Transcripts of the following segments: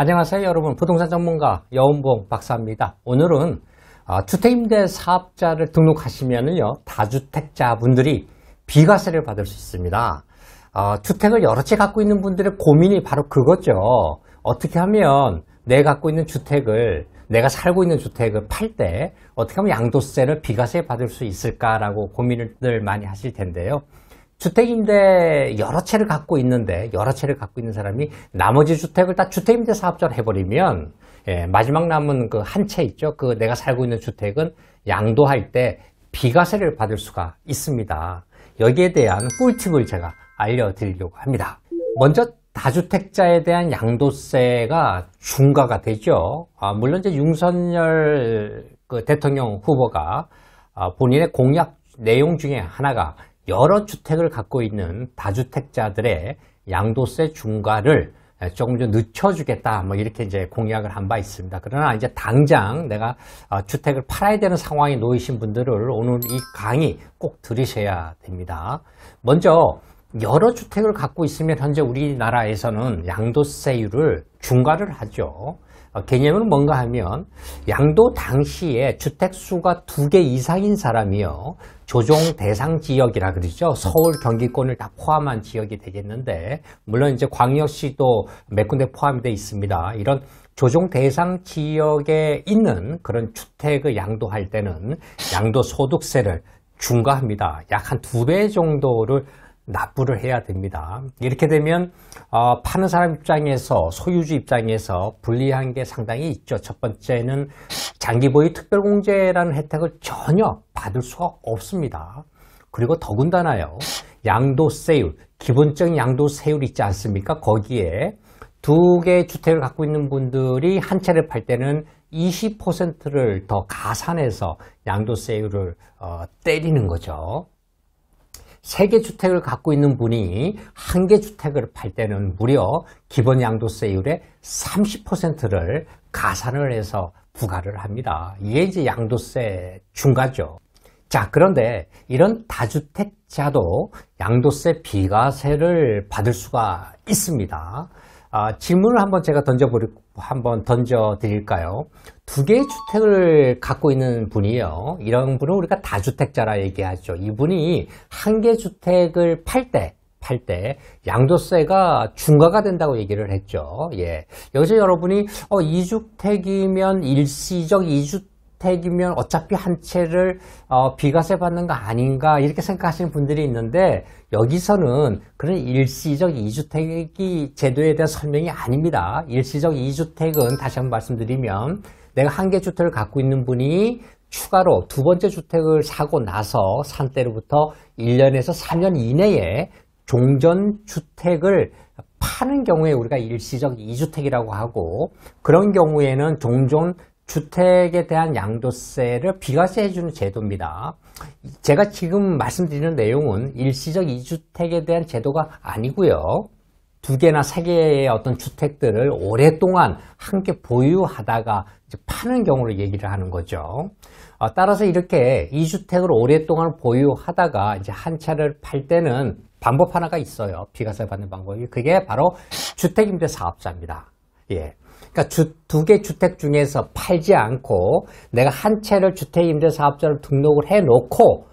안녕하세요 여러분, 부동산 전문가 여운봉 박사입니다. 오늘은 주택임대 사업자를 등록하시면은요 다주택자분들이 비과세를 받을 수 있습니다. 주택을 여러 채 갖고 있는 분들의 고민이 바로 그거죠. 어떻게 하면 내가 갖고 있는 주택을, 내가 살고 있는 주택을 팔 때 어떻게 하면 양도세를 비과세 받을 수 있을까라고 고민을 많이 하실 텐데요. 주택임대 여러 채를 갖고 있는데, 여러 채를 갖고 있는 사람이 나머지 주택을 다 주택임대 사업자로 해버리면, 마지막 남은 그 한 채 있죠. 그 내가 살고 있는 주택은 양도할 때 비과세를 받을 수가 있습니다. 여기에 대한 꿀팁을 제가 알려드리려고 합니다. 먼저 다주택자에 대한 양도세가 중과가 되죠. 물론 이제 윤석열 그 대통령 후보가 본인의 공약 내용 중에 하나가 여러 주택을 갖고 있는 다주택자들의 양도세 중과를 조금 좀 늦춰주겠다, 뭐 이렇게 이제 공약을 한 바 있습니다. 그러나 이제 당장 내가 주택을 팔아야 되는 상황에 놓이신 분들을 오늘 이 강의 꼭 들으셔야 됩니다. 먼저 여러 주택을 갖고 있으면 현재 우리나라에서는 양도세율을 중과를 하죠. 개념은 뭔가 하면 양도 당시에 주택수가 2개 이상인 사람이요, 조정 대상 지역이라 그러죠. 서울 경기권을 다 포함한 지역이 되겠는데, 물론 이제 광역시도 몇 군데 포함이 되어 있습니다. 이런 조정 대상 지역에 있는 그런 주택을 양도할 때는 양도소득세를 중과합니다. 약 한 2배 정도를 납부를 해야 됩니다. 이렇게 되면 파는 사람 입장에서, 소유주 입장에서 불리한 게 상당히 있죠. 첫 번째는 장기보유 특별공제라는 혜택을 전혀 받을 수가 없습니다. 그리고 더군다나요, 양도세율, 기본적인 양도세율 있지 않습니까? 거기에 2개 주택을 갖고 있는 분들이 한 채를 팔 때는 20%를 더 가산해서 양도세율을 때리는 거죠. 3개 주택을 갖고 있는 분이 1개 주택을 팔 때는 무려 기본 양도세율의 30%를 가산을 해서 부과를 합니다. 이게 이제 양도세 중과죠. 자, 그런데 이런 다주택자도 양도세 비과세를 받을 수가 있습니다. 질문을 한번 제가 던져 드릴까요? 2개의 주택을 갖고 있는 분이요, 이런 분은 우리가 다주택자라 얘기하죠. 이분이 1개 주택을 팔 때 양도세가 중과가 된다고 얘기를 했죠. 예. 여기서 여러분이 2주택이면 일시적 2주택이면 어차피 한 채를 비과세 받는 거 아닌가, 이렇게 생각하시는 분들이 있는데, 여기서는 그런 일시적 2주택이 제도에 대한 설명이 아닙니다. 일시적 2주택은 다시 한번 말씀드리면, 내가 1개 주택을 갖고 있는 분이 추가로 2번째 주택을 사고 나서 산 때로부터 1년에서 3년 이내에 종전주택을 파는 경우에 우리가 일시적 2주택이라고 하고, 그런 경우에는 종전주택에 대한 양도세를 비과세해 주는 제도입니다. 제가 지금 말씀드리는 내용은 일시적 2주택에 대한 제도가 아니고요, 2개나 3개의 어떤 주택들을 오랫동안 함께 보유하다가 이제 파는 경우를 얘기를 하는 거죠. 따라서 이렇게 2주택을 오랫동안 보유하다가 이제 한 채를 팔 때는 방법 하나가 있어요. 비과세 받는 방법이. 그게 바로 주택임대 사업자입니다. 예. 그러니까 2개 주택 중에서 팔지 않고 내가 한 채를 주택임대 사업자로 등록을 해 놓고,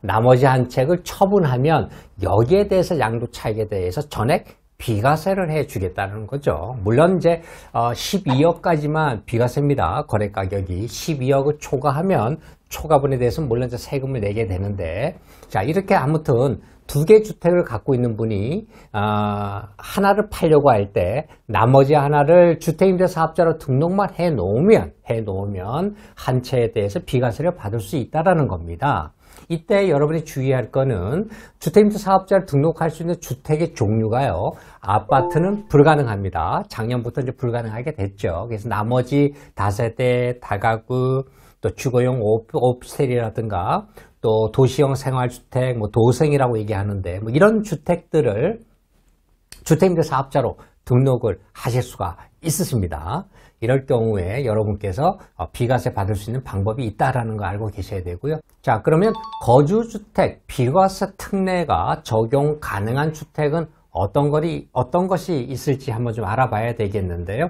나머지 한 채를 처분하면 여기에 대해서 양도 차익에 대해서 전액 비과세를 해 주겠다는 거죠. 물론 이제 12억까지만 비과세입니다. 거래 가격이 12억을 초과하면 초과분에 대해서는 물론 이제 세금을 내게 되는데, 자, 이렇게 아무튼 2개 주택을 갖고 있는 분이 하나를 팔려고 할 때 나머지 하나를 주택임대 사업자로 등록만 해 놓으면 한 채에 대해서 비과세를 받을 수 있다라는 겁니다. 이때 여러분이 주의할 거는 주택임대 사업자를 등록할 수 있는 주택의 종류가요, 아파트는 불가능합니다. 작년부터 이제 불가능하게 됐죠. 그래서 나머지 다세대, 다가구, 또 주거용 오피스텔이라든가 또 도시형 생활주택, 뭐 도생이라고 얘기하는데, 뭐 이런 주택들을 주택임대 사업자로 등록을 하실 수가 있으십니다. 이럴 경우에 여러분께서 비과세 받을 수 있는 방법이 있다라는 거 알고 계셔야 되고요. 자, 그러면 거주주택 비과세 특례가 적용 가능한 주택은 어떤 것이 있을지 한번 좀 알아봐야 되겠는데요.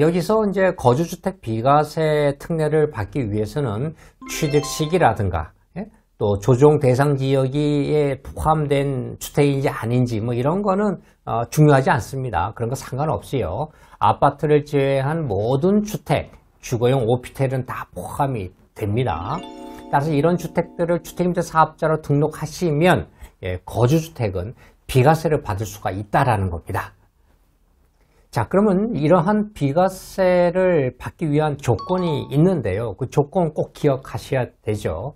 여기서 이제 거주주택 비과세 특례를 받기 위해서는 취득 시기라든가, 예? 또 조정 대상 지역에 포함된 주택인지 아닌지 뭐 이런 거는 중요하지 않습니다. 그런 거 상관없이요. 아파트를 제외한 모든 주택, 주거용 오피스텔은 다 포함이 됩니다. 따라서 이런 주택들을 주택임대 사업자로 등록하시면 거주주택은 비과세를 받을 수가 있다라는 겁니다. 자, 그러면 이러한 비과세를 받기 위한 조건이 있는데요. 그 조건 꼭 기억하셔야 되죠.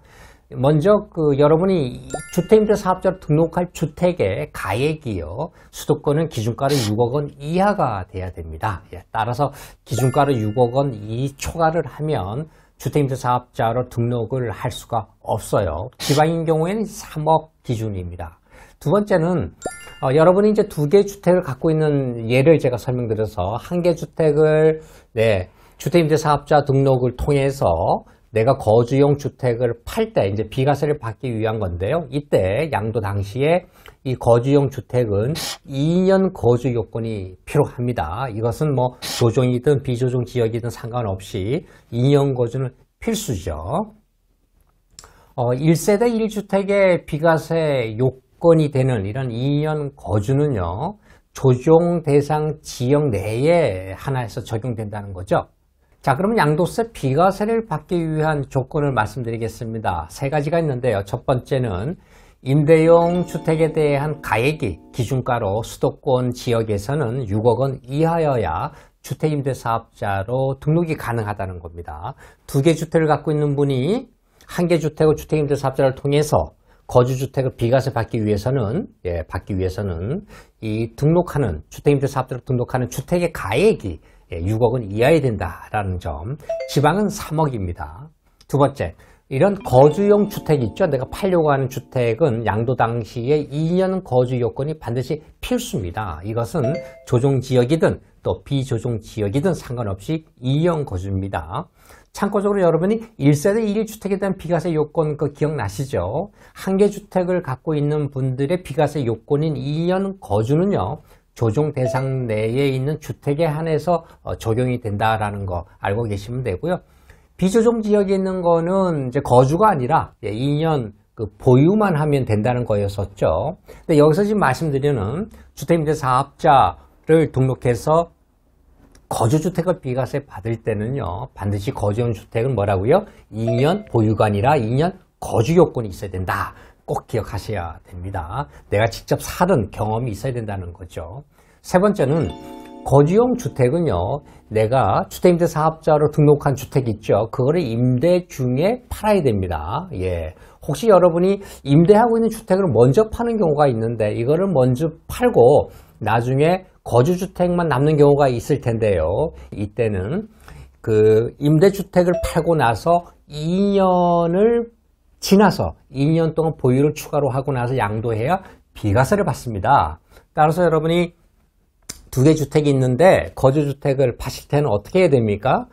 먼저 여러분이 주택임대 사업자로 등록할 주택의 가액이요. 수도권은 기준가로 6억 원 이하가 돼야 됩니다. 따라서 기준가로 6억 원 초과를 하면 주택임대 사업자로 등록을 할 수가 없어요. 지방인 경우에는 3억 기준입니다. 두 번째는 여러분이 이제 2개 주택을 갖고 있는 예를 제가 설명드려서 1개 주택을 주택임대 사업자 등록을 통해서 내가 거주용 주택을 팔 때 이제 비과세를 받기 위한 건데요. 이때 양도 당시에 이 거주용 주택은 2년 거주 요건이 필요합니다. 이것은 뭐 조정이든 비조정 지역이든 상관없이 2년 거주는 필수죠. 1세대 1주택의 비과세 요건이 되는 이런 2년 거주는요. 조정 대상 지역 내에 하나에서 적용된다는 거죠. 자, 그러면 양도세 비과세를 받기 위한 조건을 말씀드리겠습니다. 3가지가 있는데요. 첫 번째는 임대용 주택에 대한 가액이 기준가로 수도권 지역에서는 6억 원 이하여야 주택임대사업자로 등록이 가능하다는 겁니다. 2개 주택을 갖고 있는 분이 1개 주택을 주택임대사업자를 통해서 거주주택을 비과세 받기 위해서는 이 등록하는 주택임대사업자로 등록하는 주택의 가액이 6억 원 이하야 된다라는 점. 지방은 3억입니다. 두 번째, 이런 거주용 주택 있죠? 내가 팔려고 하는 주택은 양도 당시에 2년 거주 요건이 반드시 필수입니다. 이것은 조정지역이든 또 비조정지역이든 상관없이 2년 거주입니다. 참고적으로 여러분이 1세대 1주택에 대한 비과세 요건 기억나시죠? 1개 주택을 갖고 있는 분들의 비과세 요건인 2년 거주는요. 조정 대상 내에 있는 주택에 한해서 적용이 된다라는 거 알고 계시면 되고요. 비조정 지역에 있는 거는 이제 거주가 아니라 2년 보유만 하면 된다는 거였었죠. 근데 여기서 지금 말씀드리는 주택임대 사업자를 등록해서 거주주택을 비과세 받을 때는요. 반드시 거주용 주택은 뭐라고요? 2년 보유가 아니라 2년 거주 요건이 있어야 된다. 꼭 기억하셔야 됩니다. 내가 직접 살은 경험이 있어야 된다는 거죠. 세 번째는 거주용 주택은요. 내가 주택임대 사업자로 등록한 주택 있죠. 그거를 임대 중에 팔아야 됩니다. 혹시 여러분이 임대하고 있는 주택을 먼저 파는 경우가 있는데 이거를 먼저 팔고 나중에 거주주택만 남는 경우가 있을 텐데요. 이때는 임대주택을 팔고 나서 2년을 지나서 2년 동안 보유를 추가로 하고 나서 양도해야 비과세를 받습니다. 따라서 여러분이 2개 주택이 있는데 거주주택을 파실 때는 어떻게 해야 됩니까?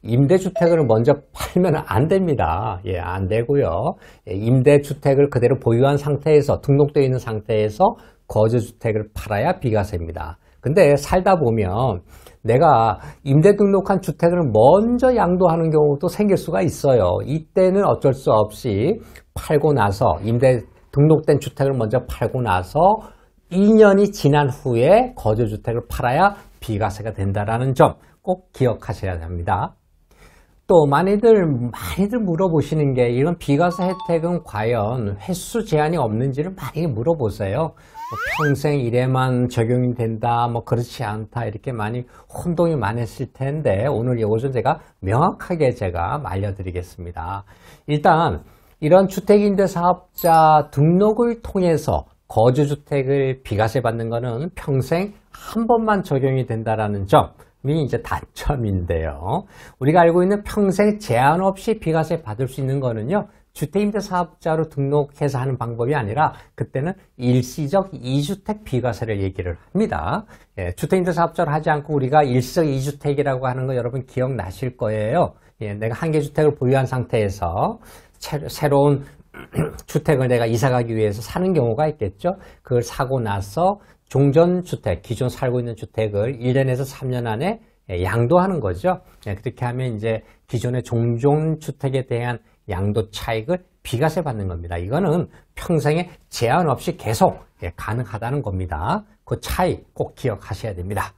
임대주택을 먼저 팔면 안 됩니다. 안 되고요. 임대주택을 그대로 보유한 상태에서 등록되어 있는 상태에서 거주주택을 팔아야 비과세입니다. 근데 살다 보면 내가 임대 등록한 주택을 먼저 양도하는 경우도 생길 수가 있어요. 이때는 어쩔 수 없이 팔고 나서 임대 등록된 주택을 먼저 팔고 나서 2년이 지난 후에 거주주택을 팔아야 비과세가 된다는 점 꼭 기억하셔야 합니다. 또 많이들 물어보시는 게 이런 비과세 혜택은 과연 횟수 제한이 없는지를 많이 물어보세요. 평생 이래만 적용이 된다, 그렇지 않다, 이렇게 많이 혼동이 많았을 텐데, 오늘 이것을 제가 명확하게 알려드리겠습니다. 일단, 이런 주택임대사업자 등록을 통해서 거주주택을 비과세 받는 것은 평생 한 번만 적용이 된다라는 점이 이제 단점인데요. 우리가 알고 있는 평생 제한 없이 비과세 받을 수 있는 거는요, 주택임대사업자로 등록해서 하는 방법이 아니라 그때는 일시적 2주택 비과세를 얘기를 합니다. 주택임대사업자로 하지 않고 우리가 일시적 2주택이라고 하는 거 여러분 기억나실 거예요. 내가 1개 주택을 보유한 상태에서 새로운 주택을 내가 이사 가기 위해서 사는 경우가 있겠죠. 그걸 사고 나서 종전주택, 기존 살고 있는 주택을 1년에서 3년 안에 양도하는 거죠. 그렇게 하면 이제 기존의 종전주택에 대한 양도 차익을 비과세 받는 겁니다. 이거는 평생에 제한 없이 계속 가능하다는 겁니다. 그 차이 꼭 기억하셔야 됩니다.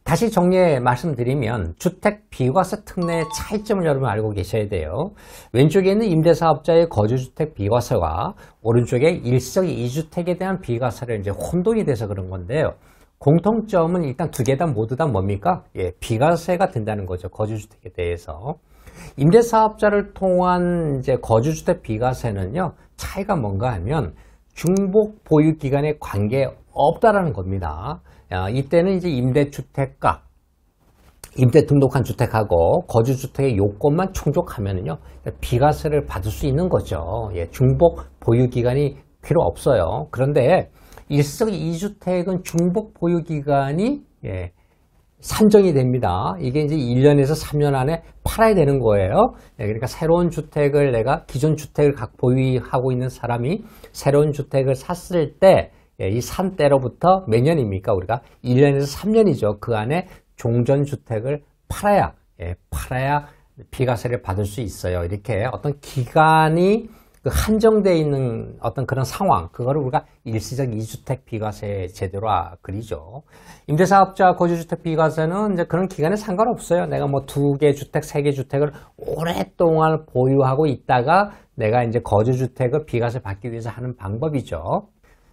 다시 정리해 말씀드리면 주택 비과세 특례의 차이점을 여러분 알고 계셔야 돼요. 왼쪽에 있는 임대사업자의 거주주택 비과세와 오른쪽에 일시적 2주택에 대한 비과세를 이제 혼동이 돼서 그런 건데요. 공통점은 일단 두 개 다 모두 다 뭡니까? 비과세가 된다는 거죠. 거주주택에 대해서. 임대사업자를 통한 이제 거주주택 비과세는요, 차이가 뭔가 하면 중복 보유 기간에 관계 없다라는 겁니다. 이때는 이제 임대주택과 임대 등록한 주택하고 거주주택의 요건만 충족하면은요, 비과세를 받을 수 있는 거죠. 중복 보유 기간이 필요 없어요. 그런데 일시적 2주택은 중복 보유 기간이 산정이 됩니다. 이게 이제 1년에서 3년 안에 팔아야 되는 거예요. 그러니까 새로운 주택을 내가 기존 주택을 보유하고 있는 사람이 새로운 주택을 샀을 때 이 산 때로부터 몇 년입니까? 우리가 1년에서 3년이죠. 그 안에 종전주택을 팔아야 비과세를 받을 수 있어요. 이렇게 어떤 기간이 한정되어 있는 어떤 그런 상황, 그거를 우리가 일시적 2주택 비과세 제도로 그리죠. 임대사업자 거주주택 비과세는 이제 그런 기간에 상관없어요. 내가 뭐 2개 주택, 3개 주택을 오랫동안 보유하고 있다가 내가 이제 거주주택을 비과세 받기 위해서 하는 방법이죠.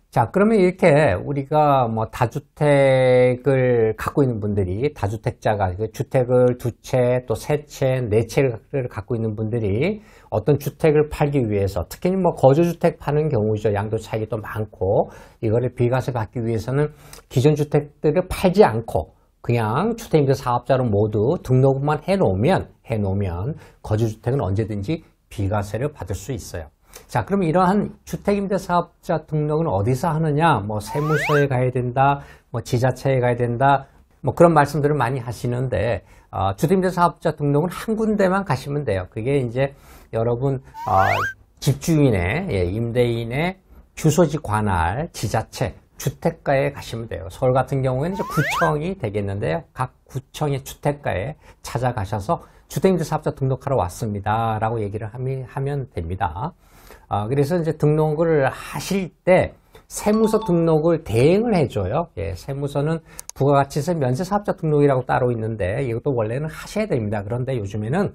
자, 그러면 이렇게 우리가 뭐 다주택을 갖고 있는 분들이, 다주택자가 주택을 2채, 또 3채, 4채를 갖고 있는 분들이 어떤 주택을 팔기 위해서, 특히 뭐 거주주택 파는 경우죠. 양도 차익이 또 많고, 이거를 비과세 받기 위해서는 기존 주택들을 팔지 않고 그냥 주택임대 사업자로 모두 등록만 해놓으면 거주주택은 언제든지 비과세를 받을 수 있어요. 자, 그럼 이러한 주택임대사업자 등록은 어디서 하느냐? 뭐 세무서에 가야 된다, 뭐 지자체에 가야 된다, 뭐 그런 말씀들을 많이 하시는데 주택임대사업자 등록은 한 군데만 가시면 돼요. 그게 이제 여러분 집주인의 임대인의 주소지 관할 지자체 주택가에 가시면 돼요. 서울 같은 경우에는 이제 구청이 되겠는데요. 각 구청의 주택가에 찾아가셔서 주택임대사업자 등록하러 왔습니다 라고 얘기를 하면 됩니다. 그래서 이제 등록을 하실 때 세무서 등록을 대행을 해줘요. 세무서는 부가가치세 면세사업자 등록이라고 따로 있는데 이것도 원래는 하셔야 됩니다. 그런데 요즘에는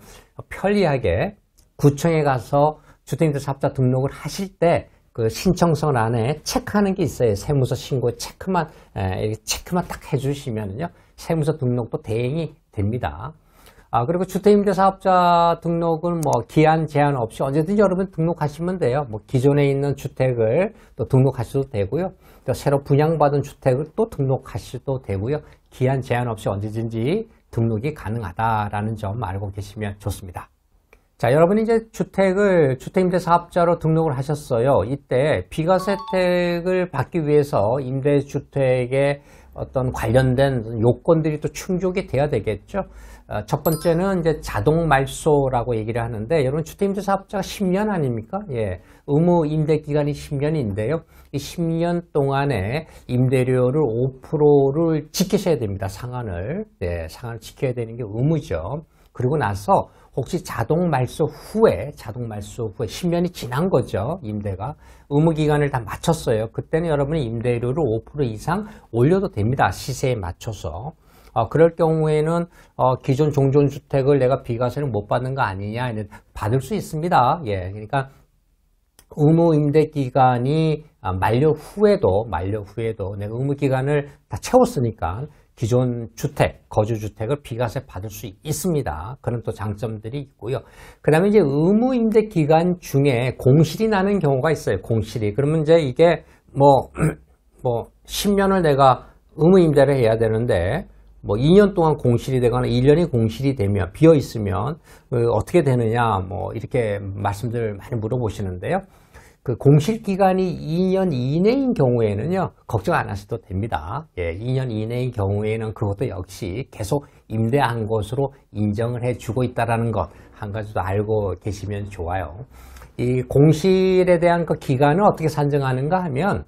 편리하게 구청에 가서 주택임대사업자 등록을 하실 때 그 신청서 안에 체크하는 게 있어요. 세무서 신고 체크만 딱 해주시면요, 세무서 등록도 대행이 됩니다. 그리고 주택임대사업자 등록은 뭐 기한 제한 없이 언제든지 여러분 등록하시면 돼요. 뭐 기존에 있는 주택을 또 등록하셔도 되고요. 또 새로 분양받은 주택을 또 등록하셔도 되고요. 기한 제한 없이 언제든지 등록이 가능하다라는 점 알고 계시면 좋습니다. 자, 여러분이 이제 주택임대사업자로 등록을 하셨어요. 이때 비과세 혜택을 받기 위해서 임대주택의 어떤 관련된 요건들이 또 충족이 돼야 되겠죠. 첫 번째는 이제 자동 말소라고 얘기를 하는데, 여러분 주택임대사업자가 10년 아닙니까? 의무 임대 기간이 10년인데요. 이 10년 동안에 임대료를 5%를 지키셔야 됩니다. 상한을 지켜야 되는 게 의무죠. 그리고 나서 혹시 자동 말소 후에 10년이 지난 거죠. 임대가 의무 기간을 다 마쳤어요. 그때는 여러분이 임대료를 5% 이상 올려도 됩니다. 시세에 맞춰서. 그럴 경우에는 기존 종전주택을 내가 비과세를 못 받는 거 아니냐, 받을 수 있습니다. 그러니까 의무 임대 기간이 만료 후에도 내가 의무 기간을 다 채웠으니까 기존 주택, 거주주택을 비과세 받을 수 있습니다. 그런 또 장점들이 있고요. 그 다음에 이제 의무 임대 기간 중에 공실이 나는 경우가 있어요. 공실이. 그러면 이제 이게 뭐 10년을 내가 의무 임대를 해야 되는데, 뭐 2년 동안 공실이 되거나 1년이 공실이 되면, 비어 있으면 어떻게 되느냐, 뭐 이렇게 말씀들 많이 물어보시는데요. 그 공실 기간이 2년 이내인 경우에는요, 걱정 안 하셔도 됩니다. 2년 이내인 경우에는 그것도 역시 계속 임대한 것으로 인정을 해주고 있다는 것 한 가지 더 알고 계시면 좋아요. 이 공실에 대한 그 기간을 어떻게 산정하는가 하면,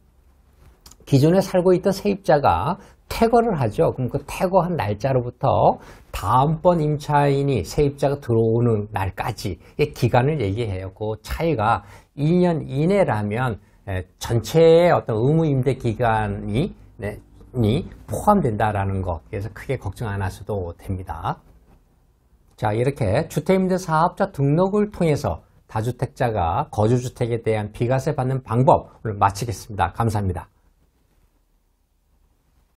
기존에 살고 있던 세입자가 퇴거를 하죠. 그럼 그 퇴거한 날짜로부터 다음번 임차인이 세입자가 들어오는 날까지 기간을 얘기해요. 그 차이가 2년 이내라면 전체의 어떤 의무 임대 기간이 포함된다라는 것. 그래서 크게 걱정 안 하셔도 됩니다. 자, 이렇게 주택임대 사업자 등록을 통해서 다주택자가 거주주택에 대한 비과세 받는 방법 오늘 마치겠습니다. 감사합니다.